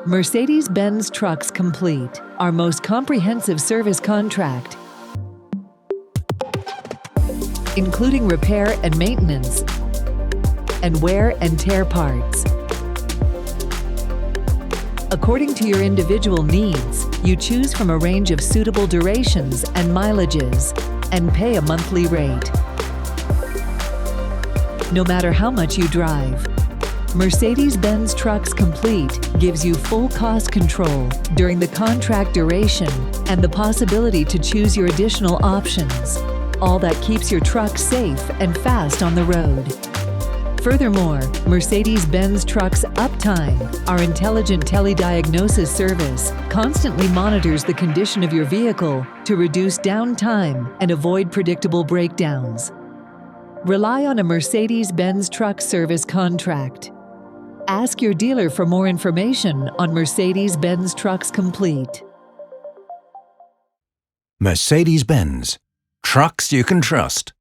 Mercedes Benz Trucks Complete, our most comprehensive service contract, including repair and maintenance, and wear and tear parts. According to your individual needs, you choose from a range of suitable durations and mileages, and pay a monthly rate. No matter how much you drive, Mercedes Benz Trucks Complete gives you full cost control during the contract duration and the possibility to choose your additional options, all that keeps your truck safe and fast on the road. Furthermore, Mercedes Benz Trucks Uptime, our intelligent telediagnosis service, constantly monitors the condition of your vehicle to reduce downtime and avoid predictable breakdowns. Rely on a Mercedes Benz Trucks service contract. Ask your dealer for more information on Mercedes Benz Trucks Complete. Mercedes Benz. Trucks you can trust.